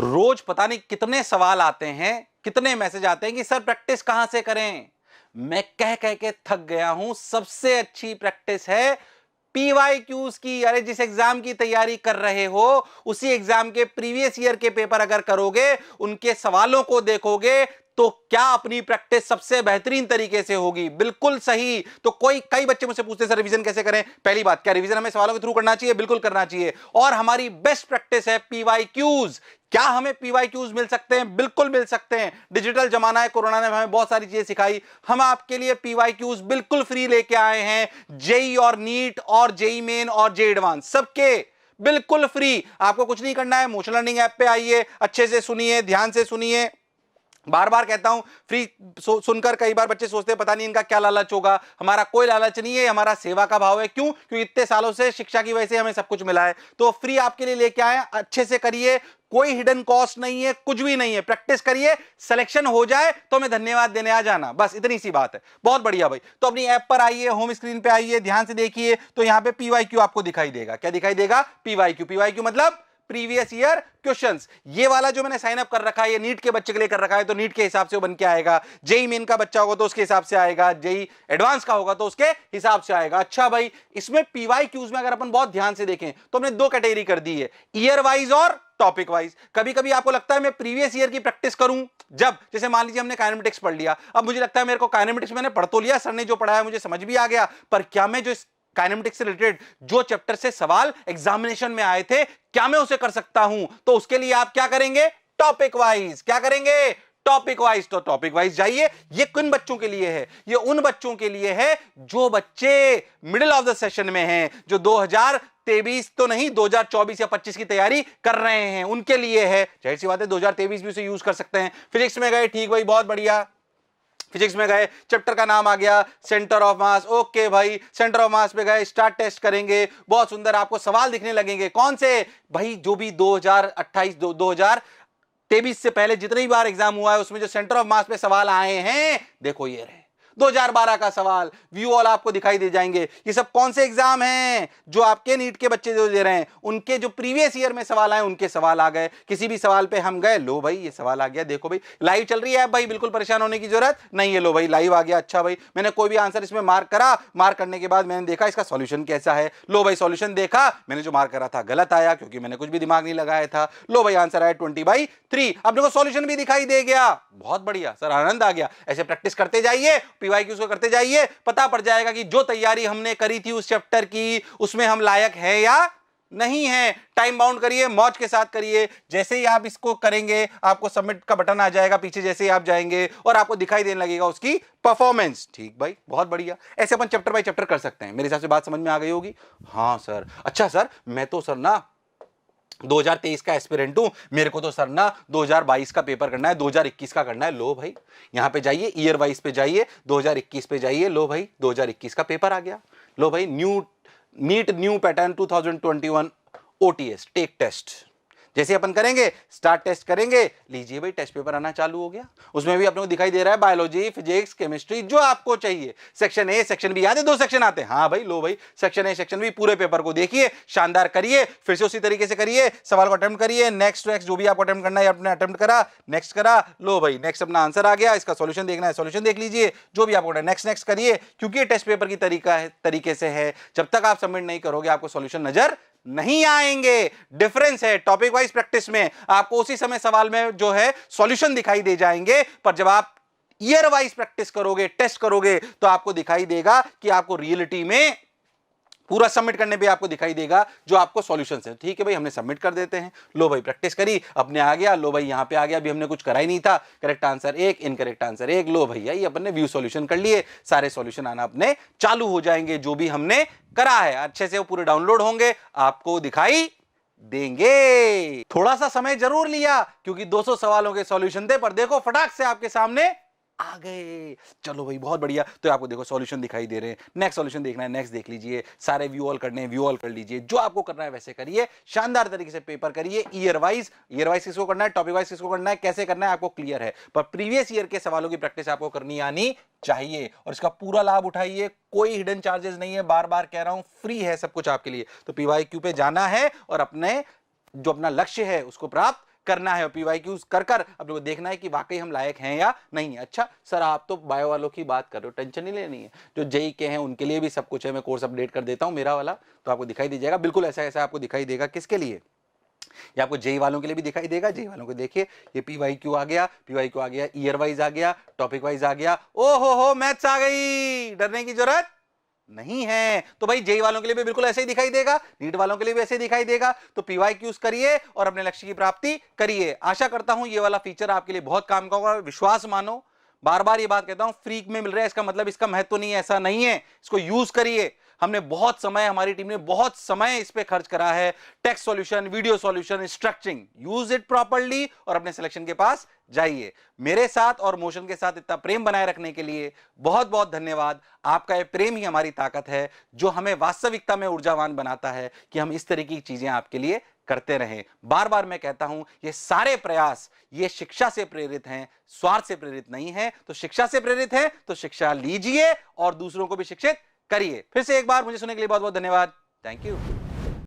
रोज पता नहीं कितने सवाल आते हैं, कितने मैसेज आते हैं कि सर प्रैक्टिस कहां से करें। मैं कह कह के थक गया हूं। सबसे अच्छी प्रैक्टिस है पीवाईक्यूज की। अरे जिस एग्जाम की तैयारी कर रहे हो उसी एग्जाम के प्रीवियस ईयर के पेपर अगर करोगे, उनके सवालों को देखोगे, तो क्या अपनी प्रैक्टिस सबसे बेहतरीन तरीके से होगी। बिल्कुल सही। तो कई बच्चे मुझसे पूछते हैं सर रिवीजन कैसे करें। पहली बात, क्या रिवीजन हमें सवालों के थ्रू करना चाहिए? बिल्कुल करना चाहिए। और हमारी बेस्ट प्रैक्टिस है पीवाईक्यूज। क्या हमें पीवाईक्यूज मिल सकते हैं? बिल्कुल मिल सकते हैं। डिजिटल जमाना है, कोरोना ने हमें बहुत सारी चीजें सिखाई। हम आपके लिए पीवाईक्यूज बिल्कुल फ्री लेके आए हैं। जेई और नीट और जेई मेन और जेई एडवांस सबके बिल्कुल फ्री। आपको कुछ नहीं करना है, मोशन लर्निंग ऐप पे आइए, अच्छे से सुनिए, ध्यान से सुनिए। बार बार कहता हूं, फ्री सुनकर कई बार बच्चे सोचते हैं पता नहीं इनका क्या लालच होगा। हमारा कोई लालच नहीं है, हमारा सेवा का भाव है। क्यों? क्योंकि इतने सालों से शिक्षा की वजह से हमें सब कुछ मिला है। तो फ्री आपके लिए लेके आए, अच्छे से करिए। कोई हिडन कॉस्ट नहीं है, कुछ भी नहीं है। प्रैक्टिस करिए, सिलेक्शन हो जाए तो हमें धन्यवाद देने आ जाना, बस इतनी सी बात है। बहुत बढ़िया भाई। तो अपनी ऐप पर आइए, होम स्क्रीन पे आइए, ध्यान से देखिए, तो यहां पे पीवाईक्यू आपको दिखाई देगा। क्या दिखाई देगा? पीवाईक्यू। पीवाईक्यू मतलब प्रीवियस ईयर क्वेश्चंस। ये वाला जो मैंने साइन अप कर रखा है, ये नीट के बच्चे के लिए कर रखा है, तो नीट के हिसाब से वो बन के आएगा। जेई मेन का बच्चा होगा तो उसके हिसाब से आएगा, जेई एडवांस का होगा तो उसके हिसाब से आएगा। अच्छा भाई, इसमें पीवाईक्यूज में अगर अपन बहुत ध्यान से देखें तो हमने दो कैटेगरी कर दी है, ईयर वाइज और टॉपिक वाइज। कभी कभी आपको लगता है मैं प्रीवियस ईयर की प्रैक्टिस करूं, जब जैसे मान लीजिए हमने काइनेमेटिक्स पढ़ लिया, अब मुझे लगता है मेरे को काइनेमेटिक्स मैंने पढ़ तो लिया, सर ने जो पढ़ाया मुझे समझ भी आ गया, पर क्या मैं जो काइनेमेटिक्स से रिलेटेड जो चैप्टर से सवाल एग्जामिनेशन में आए थे, क्या मैं उसे कर सकता हूं? तो उसके लिए आप क्या करेंगे? Topic wise. क्या करेंगे? Topic wise. तो टॉपिक वाइज जाइए। ये किन बच्चों के लिए है? ये उन बच्चों के लिए है जो बच्चे मिडिल ऑफ द सेशन में हैं, जो 2023 तो नहीं 2024 या 25 की तैयारी कर रहे हैं, उनके लिए है। जाहिर सी बात है 2023 भी उसे यूज कर सकते हैं। फिजिक्स में गए, ठीक भाई, बहुत बढ़िया। फिजिक्स में गए, चैप्टर का नाम आ गया सेंटर ऑफ मास। ओके भाई, सेंटर ऑफ मास पे गए, स्टार्ट टेस्ट करेंगे। बहुत सुंदर, आपको सवाल दिखने लगेंगे। कौन से? भाई जो भी 2028 2023 से पहले जितनी भी बार एग्जाम हुआ है उसमें जो सेंटर ऑफ मास पे सवाल आए हैं, देखो ये रहे 2012 का सवाल। व्यू ऑल आपको दिखाई दे जाएंगे। ये सब कौन से एग्जाम हैं? जो आपके नीट के बच्चे जो दे रहे हैं, उनके जो प्रीवियस ईयर में सवाल आए, उनके सवाल आ गए। किसी भी सवाल पे हम गए, लो भाई ये सवाल आ गया, देखो भाई लाइव चल रही है भाई, बिल्कुल परेशान होने की जरूरत नहीं है। लो भाई लाइव आ गया। अच्छा भाई, मैंने कोई भी आंसर इसमें मार्क करा, मार्क करने के बाद मैंने देखा इसका सॉल्यूशन कैसा है। लो भाई सॉल्यूशन देखा, मैंने जो मार्क करा था गलत आया क्योंकि मैंने कुछ भी दिमाग नहीं लगाया था। लो भाई आंसर आया 20/3। अपने को सॉल्यूशन भी दिखाई दे गया। बहुत बढ़िया सर, आनंद आ गया। ऐसे प्रैक्टिस करते जाइए, पीवाईक्यूज को करते जाइए, पता पड़ जाएगा कि जो तैयारी हमने करी थी उस चैप्टर की, उसमें हम लायक है या नहीं है। टाइम बाउंड करिए, मौज के साथ करिए। जैसे ही आप इसको करेंगे, आपको सबमिट का बटन आ जाएगा पीछे, जैसे ही आप जाएंगे और आपको दिखाई देने लगेगा उसकी परफॉर्मेंस। ठीक भाई, बहुत बढ़िया। ऐसे अपन चैप्टर बाय चैप्टर कर सकते हैं। मेरे हिसाब से बात समझ में आ गई होगी। हाँ सर, अच्छा सर, मैं तो सर ना 2023 का एस्पिरेंट हूं, मेरे को तो सर ना 2022 का पेपर करना है, 2021 का करना है। लो भाई यहां पे जाइए, ईयर वाइज पे जाइए, 2021 पे जाइए। लो भाई 2021 का पेपर आ गया। लो भाई NEET new pattern 2021 OTS take test. जैसे अपन करेंगे, स्टार्ट टेस्ट करेंगे, लीजिए भाई टेस्ट पेपर आना चालू हो गया। उसमें भी अपने को दिखाई दे रहा है बायोलॉजी, फिजिक्स, केमिस्ट्री, जो आपको चाहिए। सेक्शन ए, सेक्शन बी, याद है 2 सेक्शन आते हैं। हाँ भाई, लो भाई सेक्शन ए, सेक्शन बी, पूरे पेपर को देखिए, शानदार करिए, फिर से उसी तरीके से करिए, सवाल को अटेम्प्ट करिए। नेक्स्ट जो भी आपको अटेम्प्ट करना है, आपने अटेम्प्ट करा, नेक्स्ट करा, लो भाई नेक्स्ट अपना आंसर आ गया। इसका सॉल्यूशन देखना है, सॉल्यूशन देख लीजिए, जो भी आपको नेक्स्ट करिए, क्योंकि ये टेस्ट पेपर की तरीके से है। जब तक आप सबमिट नहीं करोगे आपको सॉल्यूशन नजर नहीं आएंगे। डिफरेंस है, टॉपिक वाइज प्रैक्टिस में आपको उसी समय सवाल में जो है सॉल्यूशन दिखाई दे जाएंगे, पर जब आप ईयर वाइज प्रैक्टिस करोगे, टेस्ट करोगे, तो आपको दिखाई देगा कि आपको रियलिटी में पूरा सबमिट करने पे आपको दिखाई देगा जो आपको सॉल्यूशन है। ठीक है भाई, हमने सबमिट कर देते हैं। लो भाई प्रैक्टिस करी, अपने आ गया। लो भाई यहां पे आ गया, अभी हमने कुछ करा ही नहीं था। Correct answer 1, incorrect answer 1। लो भैया ये अपन ने व्यू सॉल्यूशन कर लिए, सारे सॉल्यूशन आना अपने चालू हो जाएंगे, जो भी हमने करा है अच्छे से वो पूरे डाउनलोड होंगे, आपको दिखाई देंगे। थोड़ा सा समय जरूर लिया क्योंकि 200 सवालों के सॉल्यूशन थे, पर देखो फटाक से आपके सामने आ गए। चलो भाई बहुत बढ़िया। तो आपको देखो सॉल्यूशन दिखाई दे रहे हैं। नेक्स्ट सॉल्यूशन देखना है, नेक्स्ट देख लीजिए। सारे व्यू ऑल करने हैं, व्यू ऑल कर लीजिए। जो आपको करना है वैसे करिए, शानदार तरीके से पेपर करिए। ईयर वाइज किसको करना है, टॉपिक वाइज किसको करना है, कैसे करना है आपको क्लियर है, पर प्रीवियस ईयर के सवालों की प्रैक्टिस आपको करनी आनी चाहिए और इसका पूरा लाभ उठाइए। कोई हिडन चार्जेस नहीं है, बार बार कह रहा हूं, फ्री है सब कुछ आपके लिए। तो पीवाईक्यू पे जाना है और अपने जो अपना लक्ष्य है उसको प्राप्त करना है और पीवाईक्यूज कर कर अब लोगों को देखना है कि वाकई हम लायक हैं या नहीं। अच्छा सर आप तो बायो वालों की बात कर रहे हो, टेंशन नहीं लेनी है, जो जेई के हैं उनके लिए भी सब कुछ है, मैं कोर्स अपडेट कर देता हूं मेरा वाला, तो आपको दिखाई दे जाएगा, बिल्कुल ऐसा ऐसा आपको दिखाई देगा। किसके लिए? ये आपको जेई वालों के लिए भी दिखाई देगा। जेई वालों को देखिए ये पीवाईक्यू आ गया, पीवाईक्यू आ गया, ईयर वाइज आ गया, टॉपिक वाइज आ गया, ओ हो मैथ्स आ गई, डरने की जरूरत नहीं है। तो भाई जेई वालों के लिए भी बिल्कुल ऐसे ही दिखाई देगा, नीट वालों के लिए भी ऐसे ही दिखाई देगा। तो पीवाईक्यूज करिए और अपने लक्ष्य की प्राप्ति करिए। आशा करता हूं ये वाला फीचर आपके लिए बहुत काम का होगा। विश्वास मानो, बार बार ये बात कहता हूं, फ्री में मिल रहा है इसका मतलब इसका महत्व नहीं है, ऐसा नहीं है। इसको यूज करिए। हमने बहुत समय, हमारी टीम ने बहुत समय इस पे खर्च करा है। Text solution, video solution, structuring, use it properly और अपने सिलेक्शन के पास जाइए। मेरे साथ और मोशन के साथ इतना प्रेम बनाए रखने के लिए बहुत बहुत धन्यवाद। आपका ये प्रेम ही हमारी ताकत है जो हमें वास्तविकता में ऊर्जावान बनाता है कि हम इस तरह की चीजें आपके लिए करते रहें। बार बार मैं कहता हूं ये सारे प्रयास ये शिक्षा से प्रेरित हैं, स्वार्थ से प्रेरित नहीं है। तो शिक्षा से प्रेरित है तो शिक्षा लीजिए और दूसरों को भी शिक्षित करिए। फिर से एक बार मुझे सुनने के लिए बहुत बहुत धन्यवाद। Thank you.